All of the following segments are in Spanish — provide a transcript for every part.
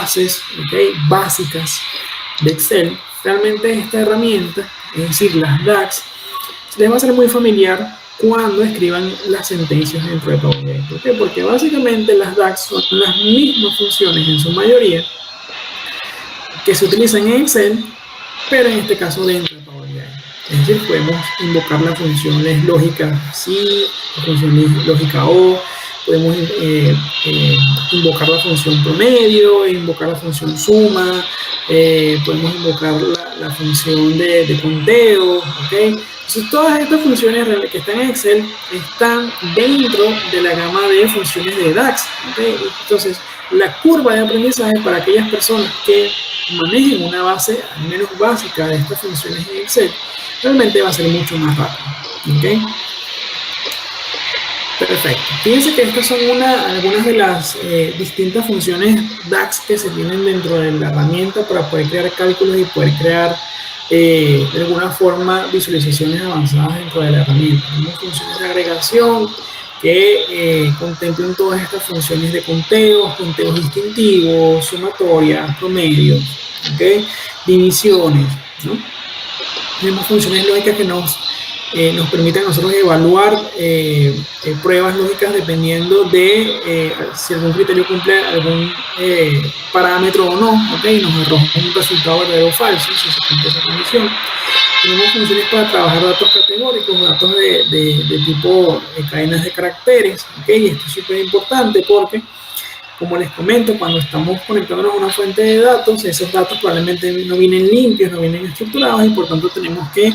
bases, ¿okay?, básicas de Excel, realmente esta herramienta, es decir, las DAX, les va a ser muy familiar cuando escriban las sentencias dentro de Power BI. ¿Por qué? Porque básicamente las DAX son las mismas funciones en su mayoría que se utilizan en Excel, pero en este caso dentro de Power BI. Es decir, podemos invocar las funciones lógicas sí, la función lógica O, podemos invocar la función promedio, invocar la función suma, podemos invocar la función de conteo, ¿ok? Entonces, todas estas funciones que están en Excel están dentro de la gama de funciones de DAX, ¿ok? Entonces, la curva de aprendizaje para aquellas personas que manejen una base al menos básica de estas funciones en Excel, realmente va a ser mucho más rápido, ¿ok? Perfecto. Fíjense que estas son algunas de las distintas funciones DAX que se tienen dentro de la herramienta para poder crear cálculos y poder crear de alguna forma visualizaciones avanzadas dentro de la herramienta. Tenemos funciones de agregación que contemplan todas estas funciones de conteos distintivos, sumatorias, promedios, ¿okay?, divisiones, ¿no? Tenemos funciones lógicas que nos permiten a nosotros evaluar pruebas lógicas dependiendo de si algún criterio cumple algún parámetro o no, ¿okay?, nos arroja un resultado verdadero o falso si se cumple esa condición. Tenemos funciones para trabajar datos categóricos, datos de tipo cadenas de caracteres, ¿okay? Y esto es súper importante porque, como les comento, cuando estamos conectándonos a una fuente de datos, esos datos probablemente no vienen limpios, no vienen estructurados y por tanto tenemos que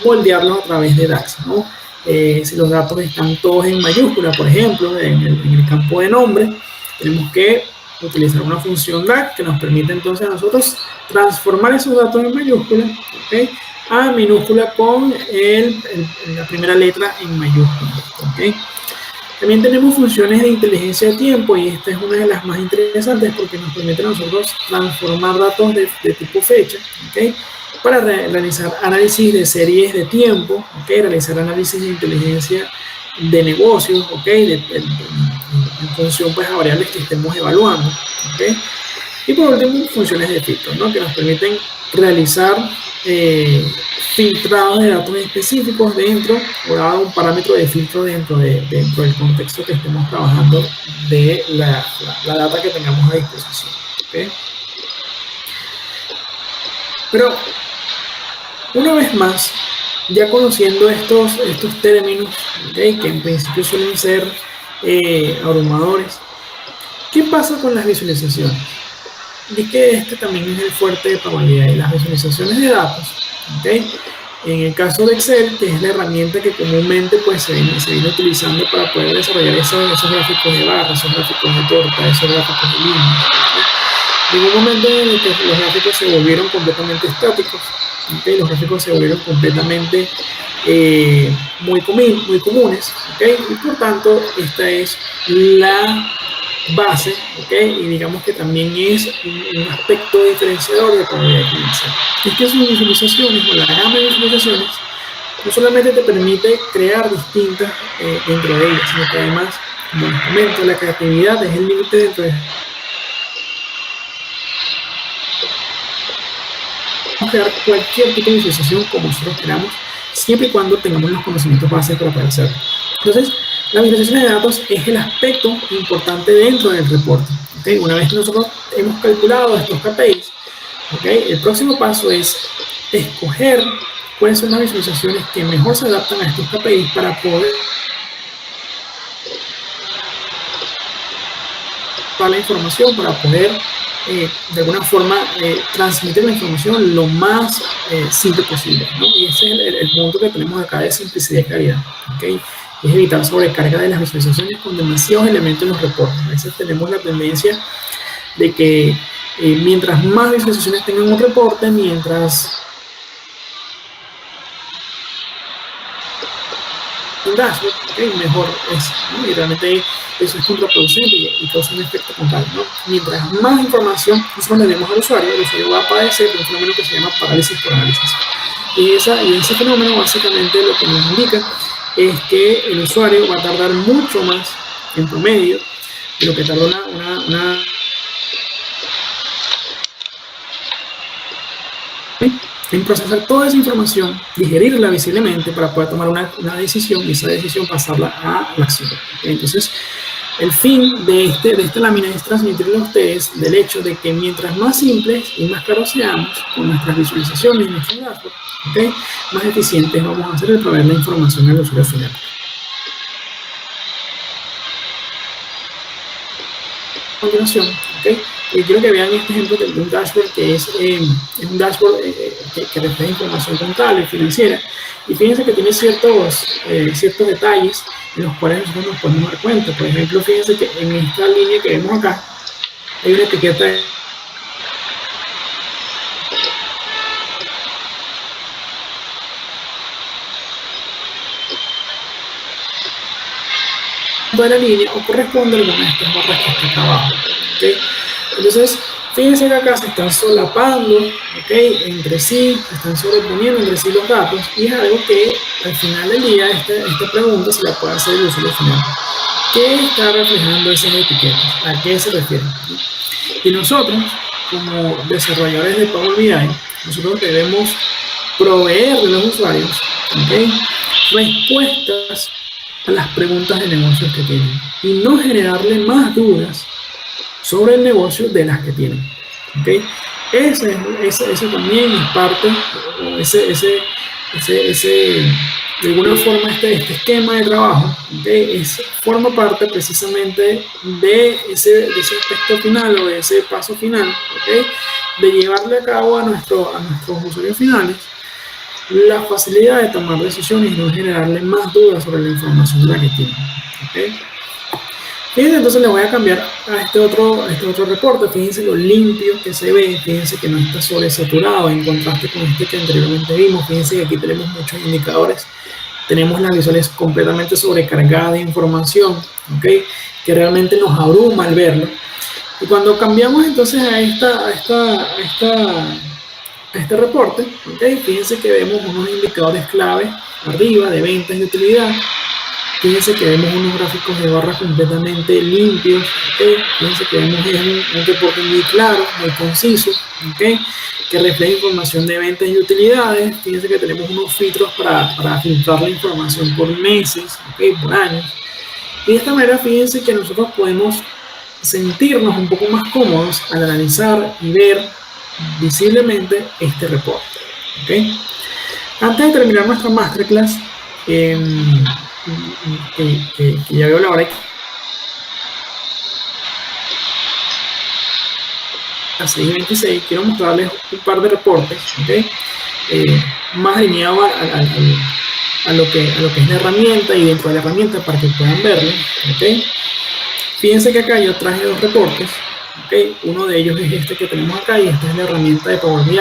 moldearlos a través de DAX, ¿no? Si los datos están todos en mayúscula, por ejemplo, en el campo de nombre, tenemos que utilizar una función DAX que nos permite entonces a nosotros transformar esos datos en mayúscula, ¿okay?, a minúscula con la primera letra en mayúscula, ¿okay? También tenemos funciones de inteligencia de tiempo y esta es una de las más interesantes porque nos permite a nosotros transformar datos de tipo fecha, ¿okay?, para realizar análisis de series de tiempo, ¿okay?, realizar análisis de inteligencia de negocios, ¿okay?, en función pues, a variables que estemos evaluando, ¿okay? Y por último, funciones de filtro, ¿no?, que nos permiten realizar filtrados de datos específicos dentro, o dado un parámetro de filtro dentro del contexto que estemos trabajando de la data que tengamos a disposición, ¿okay? Pero, una vez más, ya conociendo estos términos, ¿okay?, que en principio suelen ser abrumadores, ¿qué pasa con las visualizaciones? Y que este también es el fuerte de Power BI, las visualizaciones de datos, ¿okay? En el caso de Excel, que es la herramienta que comúnmente pues, se viene utilizando para poder desarrollar esos gráficos de barra, esos gráficos de torta, esos gráficos de líneas, ¿okay? Llegó un momento en el que los gráficos se volvieron completamente estáticos, ¿okay? Los gráficos se volvieron completamente muy comunes, ¿okay? Y por tanto, esta es la base, ¿okay?, y digamos que también es un aspecto diferenciador de Power BI. Es que sus visualizaciones o la gama de visualizaciones no solamente te permite crear distintas dentro de ellas, sino que además, como les comento, la creatividad es el límite dentro de crear cualquier tipo de visualización como nosotros queramos, siempre y cuando tengamos los conocimientos básicos para poder hacerlo. Entonces, la visualización de datos es el aspecto importante dentro del reporte, ¿okay? Una vez que nosotros hemos calculado estos KPIs, ¿okay?, el próximo paso es escoger cuáles son las visualizaciones que mejor se adaptan a estos KPIs para poder dar la información, para poder de alguna forma transmitir la información lo más simple posible, ¿no? Y ese es el punto que tenemos acá de simplicidad y claridad, ¿okay? Es evitar sobrecarga de las visualizaciones con demasiados elementos en los reportes. A veces tenemos la tendencia de que mientras más visualizaciones tengan un reporte, mientras un dashboard, ¿okay?, mejor es, ¿no? Y realmente eso es contraproducente y causa un efecto contrario, ¿no? Mientras más información nosotros le demos al usuario, el usuario va a padecer de un fenómeno que se llama parálisis por análisis. Y ese fenómeno básicamente lo que nos indica es que el usuario va a tardar mucho más en promedio de lo que tarda una en procesar toda esa información, digerirla visiblemente para poder tomar una decisión y esa decisión pasarla a la acción. Entonces, el fin de esta lámina es transmitirle a ustedes del hecho de que mientras más simples y más claros seamos con nuestras visualizaciones y nuestros datos, ¿okay?, más eficientes vamos a ser el proveer la información al usuario final. A continuación, ¿okay?, quiero que vean este ejemplo de un dashboard que es un dashboard que refleja información contable, financiera, y fíjense que tiene ciertos detalles en los cuales nosotros nos podemos dar cuenta. Por ejemplo, fíjense que en esta línea que vemos acá hay una etiqueta de la línea o corresponde a alguna de estas barras que está acá abajo, ¿okay? Entonces, fíjense que acá se están solapando, ¿okay?, entre sí, se están sobreponiendo entre sí los datos, y es algo que al final del día esta pregunta se la puede hacer el usuario final. ¿Qué está reflejando esas etiquetas? ¿A qué se refieren? Y nosotros, como desarrolladores de Power BI, nosotros debemos proveerle a los usuarios, ¿okay?, respuestas a las preguntas de negocios que tienen y no generarle más dudas sobre el negocio de las que tienen, ¿okay? Ese también es parte, de alguna forma este esquema de trabajo, ¿okay?, forma parte precisamente de ese aspecto final o de ese paso final, ¿okay?, de llevarle a cabo a nuestros usuarios finales la facilidad de tomar decisiones y no generarle más dudas sobre la información de la que tienen, ¿okay? Fíjense, entonces le voy a cambiar a este otro reporte. Fíjense lo limpio que se ve, fíjense que no está sobresaturado en contraste con este que anteriormente vimos. Fíjense que aquí tenemos muchos indicadores, tenemos las visuales completamente sobrecargadas de información, ¿okay?, que realmente nos abruma al verlo. Y cuando cambiamos entonces a este reporte, ¿okay?, fíjense que vemos unos indicadores clave arriba de ventas y utilidad. Fíjense que vemos unos gráficos de barras completamente limpios, ¿okay?, fíjense que vemos un reporte muy claro, muy conciso, ¿okay?, que refleja información de ventas y utilidades. Fíjense que tenemos unos filtros para filtrar la información por meses, ¿okay?, por años. Y de esta manera, fíjense que nosotros podemos sentirnos un poco más cómodos al analizar y ver visiblemente este reporte, ¿okay? Antes de terminar nuestra masterclass, que ya veo la hora, a 6:26, quiero mostrarles un par de reportes, ¿okay?, más alineado a lo que es la herramienta y dentro de la herramienta para que puedan verlo, ¿okay? Fíjense que acá yo traje dos reportes, ¿okay? Uno de ellos es este que tenemos acá y esta es la herramienta de Power BI.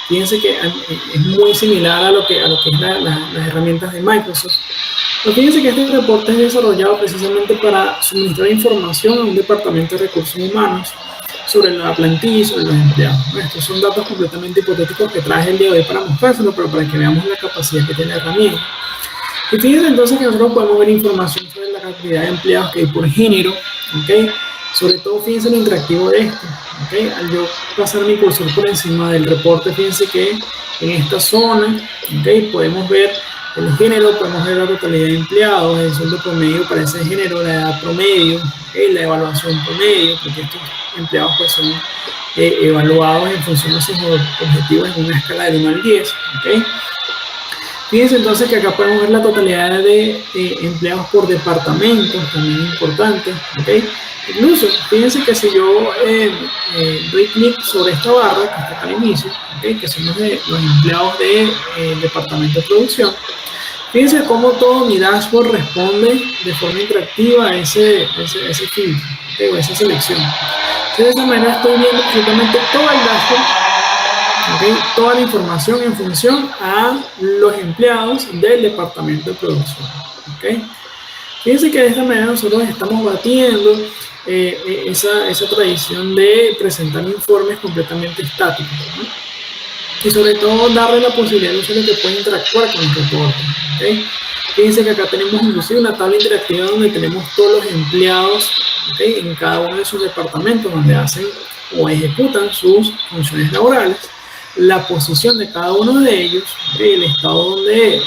Fíjense que es muy similar a lo que es las herramientas de Microsoft. Pero fíjense que este reporte es desarrollado precisamente para suministrar información a un departamento de recursos humanos sobre la plantilla y sobre los empleados. Estos son datos completamente hipotéticos que traje el día de hoy para mostrárselo, pero para que veamos la capacidad que tiene la herramienta. Y fíjense entonces que nosotros podemos ver información sobre la cantidad de empleados que hay por género, ¿okay? Sobre todo, fíjense lo interactivo de esto, ¿okay? Al yo pasar mi cursor por encima del reporte, fíjense que en esta zona, ¿okay?, podemos ver el género, podemos ver la totalidad de empleados, el sueldo promedio para ese género, la edad promedio, ¿okay?, la evaluación promedio, porque estos empleados pues son evaluados en función de sus objetivos en una escala de 1 al 10, ¿okay? Fíjense entonces que acá podemos ver la totalidad de empleados por departamentos, también importante, ¿okay? Incluso, fíjense que si yo doy clic sobre esta barra que está acá al inicio, ¿okay?, que son los empleados del departamento de producción, fíjense cómo todo mi dashboard responde de forma interactiva a ese filtro, ¿okay?, o a esa selección. Entonces, de esa manera estoy viendo absolutamente todo el dashboard, ¿okay?, toda la información en función a los empleados del departamento de producción, ¿okay? Fíjense que de esta manera nosotros estamos batiendo esa tradición de presentar informes completamente estáticos, ¿no? Y sobre todo darle la posibilidad al usuario que pueda interactuar con el reporte, ¿okay? Fíjense que acá tenemos inclusive una tabla interactiva donde tenemos todos los empleados, ¿okay?, en cada uno de sus departamentos donde hacen o ejecutan sus funciones laborales. la posición de cada uno de ellos, el estado donde de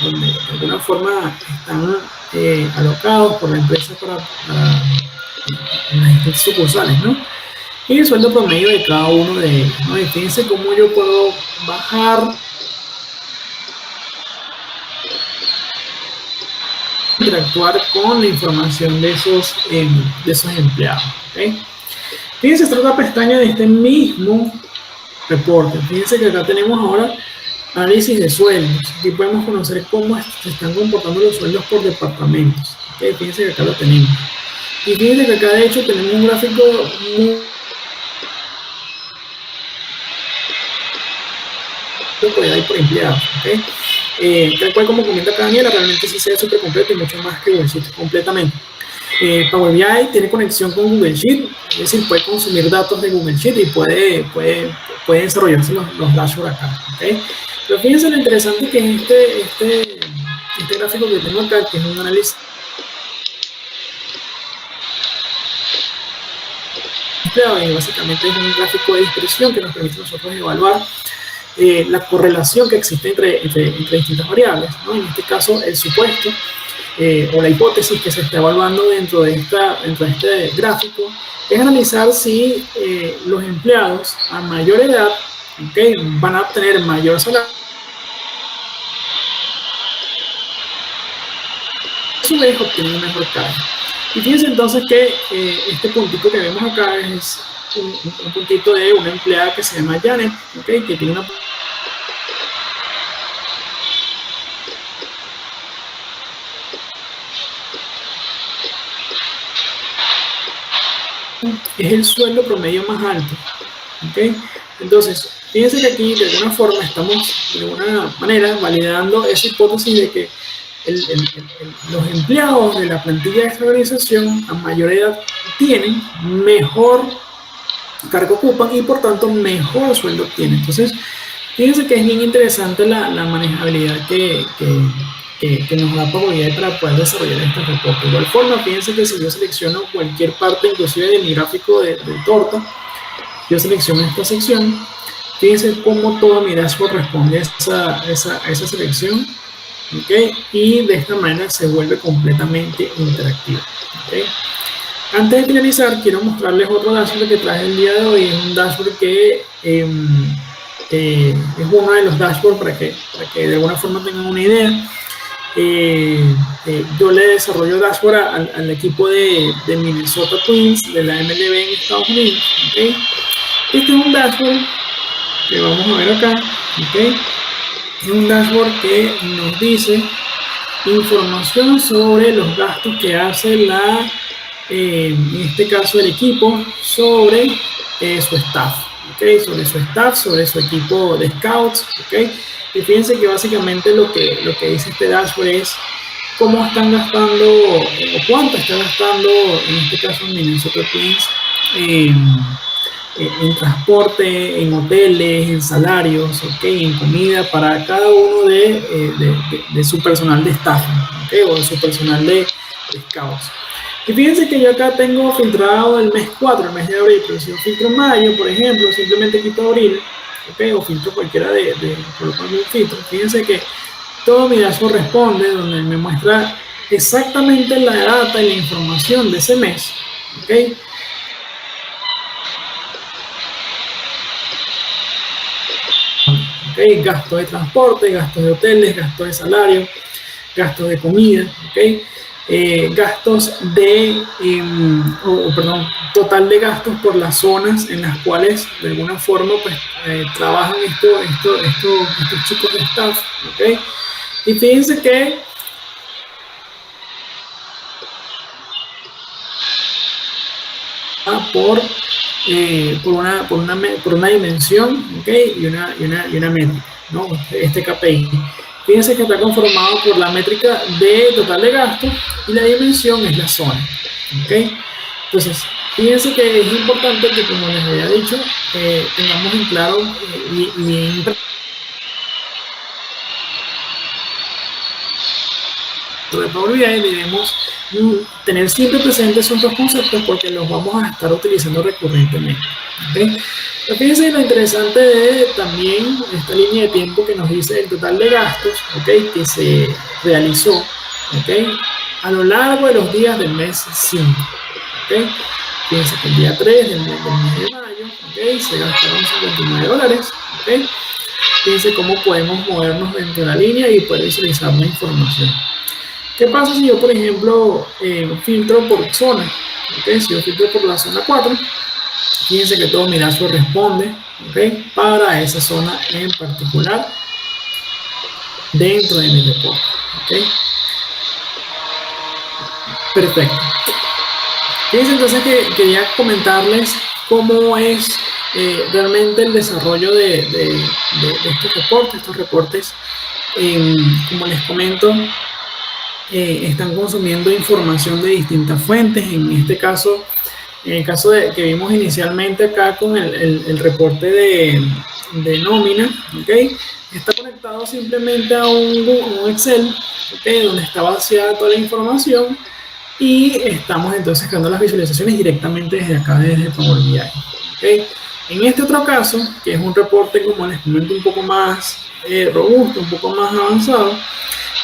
alguna forma están alocados por la empresa para en las distintas sucursales, ¿no? Y el sueldo promedio de cada uno de ellos, ¿no? Y fíjense cómo yo puedo bajar, interactuar con la información de esos empleados, ¿okay? Fíjense esta otra pestaña de este mismo reporte. Fíjense que acá tenemos ahora análisis de sueldos. Aquí podemos conocer cómo se están comportando los sueldos por departamentos. ¿Okay? Fíjense que acá lo tenemos. Y fíjense que acá de hecho tenemos un gráfico muy por empleados. ¿Okay? Tal cual como comenta acá Daniela, realmente sí se ve súper completo y mucho más que Google Sheet completamente. Power BI tiene conexión con Google Sheet, es decir, puede consumir datos de Google Sheet y puede desarrollarse los dashboards acá. ¿Okay? Pero fíjense lo interesante que es este gráfico que tengo acá, que es un análisis. Básicamente es un gráfico de dispersión que nos permite a nosotros evaluar la correlación que existe entre distintas variables, ¿no? En este caso, el supuesto o la hipótesis que se está evaluando dentro de este gráfico es analizar si los empleados a mayor edad, ¿okay?, van a obtener mayor salario, a su vez obtener un mejor cargo. Y fíjense entonces que este puntito que vemos acá es un puntito de una empleada que se llama Janet, ¿okay?, que tiene una... es el sueldo promedio más alto. ¿Okay? Entonces, fíjense que aquí de alguna forma estamos de alguna manera validando esa hipótesis de que los empleados de la plantilla de esta organización a mayor edad tienen mejor cargo ocupan y por tanto mejor sueldo obtienen. Entonces, fíjense que es bien interesante la manejabilidad que nos da Power BI para poder desarrollar este reporte. De igual forma, fíjense que si yo selecciono cualquier parte, inclusive de mi gráfico de torta, yo selecciono esta sección, fíjense cómo todo mi dashboard responde a esa selección, ¿okay? Y de esta manera se vuelve completamente interactivo. ¿Okay? Antes de finalizar, quiero mostrarles otro dashboard que traje el día de hoy. Es un dashboard que es uno de los dashboards para que de alguna forma tengan una idea. Yo le desarrollo dashboard al equipo de Minnesota Twins de la MLB en Estados Unidos. ¿Okay? Este es un dashboard que vamos a ver acá. ¿Okay? Es un dashboard que nos dice información sobre los gastos que hace en este caso el equipo sobre su staff. ¿Okay? Sobre su staff, sobre su equipo de scouts. ¿Okay? Y fíjense que básicamente lo que dice este dashboard es cómo están gastando o cuánto están gastando, en este caso en Minnesota Twins, en transporte, en hoteles, en salarios, ¿okay?, en comida para cada uno de su personal de staff, ¿okay?, o de su personal de scouts. Y fíjense que yo acá tengo filtrado el mes 4, el mes de abril, pero si yo filtro mayo, por ejemplo, simplemente quito abril, ¿okay?, o filtro cualquiera colocarle un filtro. Fíjense que todo mi dashboard responde, donde me muestra exactamente la data y la información de ese mes. ¿Okay? ¿Okay? Gastos de transporte, gastos de hoteles, gastos de salario, gastos de comida, ¿okay? Gastos total de gastos por las zonas en las cuales de alguna forma pues, trabajan estos chicos de staff, ¿okay? Y fíjense que por una dimensión, ¿okay?, y una métrica, ¿no? Este KPI. Fíjense que está conformado por la métrica de total de gasto y la dimensión es la zona. ¿Okay? Entonces, fíjense que es importante que, como les había dicho, tengamos en claro bien de Power BI debemos tener siempre presentes esos dos conceptos porque los vamos a estar utilizando recurrentemente. ¿ok? Pero fíjense lo interesante de también esta línea de tiempo que nos dice el total de gastos, ¿ok? Que se realizó, ¿ok? A lo largo de los días del mes 5, ¿ok? Fíjense que el día 3 del mes de mayo, ¿ok? Se gastaron $59, ¿ok? Fíjense cómo podemos movernos dentro de la línea y poder visualizar la información. ¿Qué pasa si yo, por ejemplo, filtro por zona? ¿Ok? Si yo filtro por la zona 4, fíjense que todo mi dashboard responde, ¿ok? Para esa zona en particular dentro de mi reporte, ¿ok? Perfecto. Fíjense entonces que quería comentarles cómo es realmente el desarrollo de estos reportes. Estos reportes, como les comento, están consumiendo información de distintas fuentes. En este caso, en el caso de que vimos inicialmente acá con el reporte de nómina, ¿ok? Está conectado simplemente a un Excel, ¿ok? Donde está vaciada toda la información y estamos entonces creando las visualizaciones directamente desde acá, desde Power BI, ¿ok? En este otro caso, que es un reporte, como les comento, un poco más robusto, un poco más avanzado,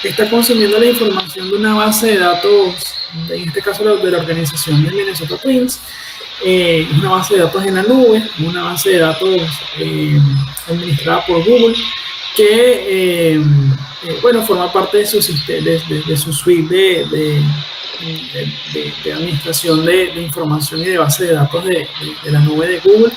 está consumiendo la información de una base de datos, en este caso de la organización de Minnesota Twins, una base de datos en la nube, una base de datos administrada por Google, que bueno, forma parte de su, de su suite de administración de información y de base de datos de la nube de Google,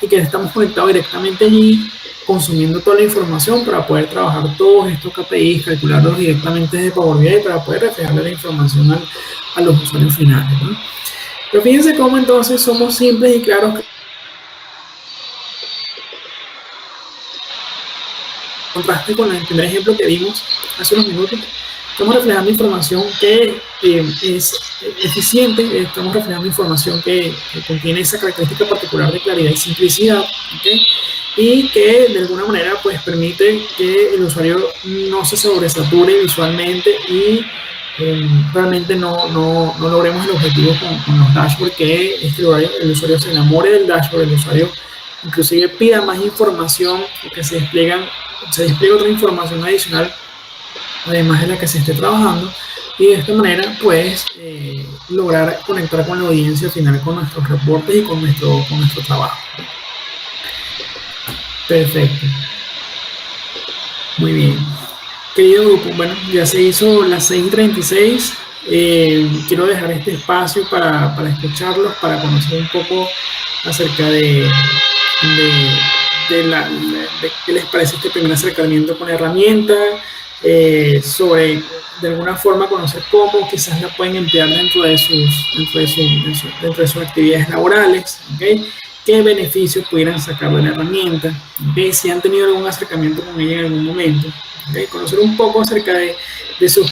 y que estamos conectados directamente allí, consumiendo toda la información para poder trabajar todos estos KPIs, calcularlos directamente desde Power BI para poder reflejarle la información a los usuarios finales, ¿no? Pero fíjense cómo entonces somos simples y claros. Contraste con el primer ejemplo que vimos hace unos minutos, estamos reflejando información que es eficiente, estamos reflejando información que contiene esa característica particular de claridad y simplicidad, ¿okay? Y que de alguna manera pues permite que el usuario no se sobresature visualmente y realmente no logremos el objetivo con los dashboards, que es que el usuario se enamore del dashboard, el usuario inclusive pida más información, que se despliega otra información adicional además de la que se esté trabajando, y de esta manera pues lograr conectar con la audiencia final, con nuestros reportes y con nuestro trabajo. Perfecto. Muy bien. Querido grupo, bueno, ya se hizo las 6:36. Quiero dejar este espacio para escucharlos, para conocer un poco acerca de qué les parece este primer acercamiento con la herramienta, sobre de alguna forma conocer cómo quizás la pueden emplear dentro de sus actividades laborales, ¿okay? Qué beneficios pudieran sacar de la herramienta, ¿okay? Si han tenido algún acercamiento con ella en algún momento, ¿okay? Conocer un poco acerca de sus